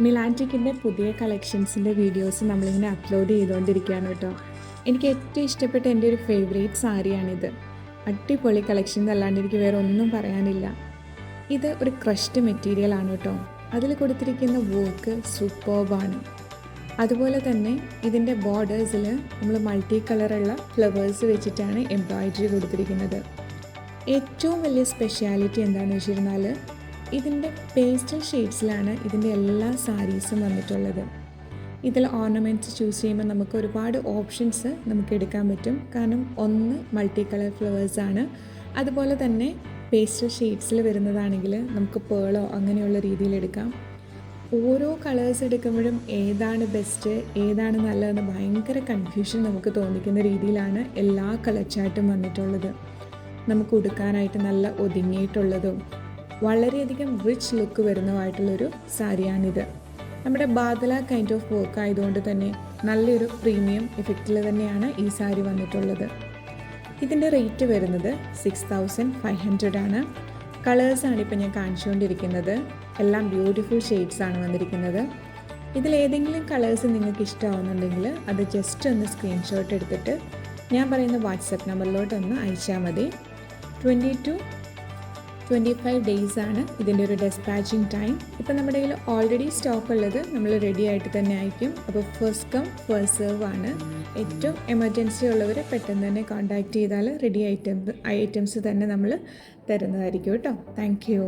മിലാൻറ്റിക്കിൻ്റെ പുതിയ കളക്ഷൻസിൻ്റെ വീഡിയോസ് നമ്മളിങ്ങനെ അപ്ലോഡ് ചെയ്തുകൊണ്ടിരിക്കുകയാണ് കേട്ടോ. എനിക്ക് ഏറ്റവും ഇഷ്ടപ്പെട്ട എൻ്റെ ഒരു ഫേവറേറ്റ് സാരിയാണിത്. അടിപൊളി കളക്ഷൻ എന്നല്ലാണ്ട് എനിക്ക് വേറെ ഒന്നും പറയാനില്ല. ഇത് ഒരു ക്രഷ്ഡ് മെറ്റീരിയലാണ് കേട്ടോ. അതിൽ കൊടുത്തിരിക്കുന്ന വർക്ക് സൂപ്പർബാണ്. അതുപോലെ തന്നെ ഇതിൻ്റെ ബോർഡേഴ്സിൽ നമ്മൾ മൾട്ടി കളറുള്ള ഫ്ലവേഴ്സ് വെച്ചിട്ടാണ് എംബ്രോയിഡറി കൊടുത്തിരിക്കുന്നത്. ഏറ്റവും വലിയ സ്പെഷ്യാലിറ്റി എന്താണെന്ന് വെച്ചിരുന്നാൽ ഇതിൻ്റെ പേസ്റ്റൽ ഷെയ്ഡ്സിലാണ് ഇതിൻ്റെ എല്ലാ സാരീസും വന്നിട്ടുള്ളത്. ഇതിൽ ഓർണമെൻറ്റ്സ് ചൂസ് ചെയ്യുമ്പോൾ നമുക്ക് ഒരുപാട് ഓപ്ഷൻസ് നമുക്ക് എടുക്കാൻ പറ്റും. കാരണം ഒന്ന് മൾട്ടി കളർ ഫ്ലവേഴ്സാണ്. അതുപോലെ തന്നെ പേസ്റ്റൽ ഷെയ്ഡ്സിൽ വരുന്നതാണെങ്കിൽ നമുക്ക് പേളോ അങ്ങനെയുള്ള രീതിയിൽ എടുക്കാം. ഓരോ കളേഴ്സ് എടുക്കുമ്പോഴും ഏതാണ് ബെസ്റ്റ് ഏതാണ് നല്ലതെന്ന് ഭയങ്കര കൺഫ്യൂഷൻ നമുക്ക് തോന്നിക്കുന്ന രീതിയിലാണ് എല്ലാ കളർ ചാർട്ടും വന്നിട്ടുള്ളത്. നമുക്ക് ഉടുക്കാനായിട്ട് നല്ല ഒതുങ്ങിയിട്ടുള്ളതും വളരെയധികം റിച്ച് ലുക്ക് വരുന്നതായിട്ടുള്ളൊരു സാരിയാണിത്. നമ്മുടെ ബാദല കൈൻഡ് ഓഫ് വർക്ക് ആയതുകൊണ്ട് തന്നെ നല്ലൊരു പ്രീമിയം എഫക്റ്റിൽ തന്നെയാണ് ഈ സാരി വന്നിട്ടുള്ളത്. ഇതിൻ്റെ റേറ്റ് വരുന്നത് 6500 ആണ്. കളേഴ്സാണ് ഇപ്പോൾ ഞാൻ കാണിച്ചുകൊണ്ടിരിക്കുന്നത്. എല്ലാം ബ്യൂട്ടിഫുൾ ഷെയ്ഡ്സാണ് വന്നിരിക്കുന്നത്. ഇതിലേതെങ്കിലും കളേഴ്സ് നിങ്ങൾക്ക് ഇഷ്ടമാവുന്നുണ്ടെങ്കിൽ അത് ജസ്റ്റ് ഒന്ന് സ്ക്രീൻഷോട്ട് എടുത്തിട്ട് ഞാൻ പറയുന്ന വാട്സപ്പ് നമ്പറിലോട്ട് ഒന്ന് അയച്ചാൽ മതി. 25 ഡേയ്സ് ആണ് ഇതിൻ്റെ ഒരു ഡെസ്പാച്ചിങ് ടൈം. ഇപ്പോൾ നമ്മുടെ കയ്യിൽ ഓൾറെഡി സ്റ്റോക്ക് ഉള്ളത് നമ്മൾ റെഡി ആയിട്ട് തന്നെ അയക്കും. അപ്പോൾ ഫസ്റ്റ് കം ഫസ്റ്റ് സെർവ് ആണ്. ഏറ്റവും എമർജൻസി ഉള്ളവർ പെട്ടെന്ന് തന്നെ കോൺടാക്റ്റ് ചെയ്താൽ റെഡി ഐറ്റംസ് തന്നെ നമ്മൾ തരുന്നതായിരിക്കും കേട്ടോ. Thank you.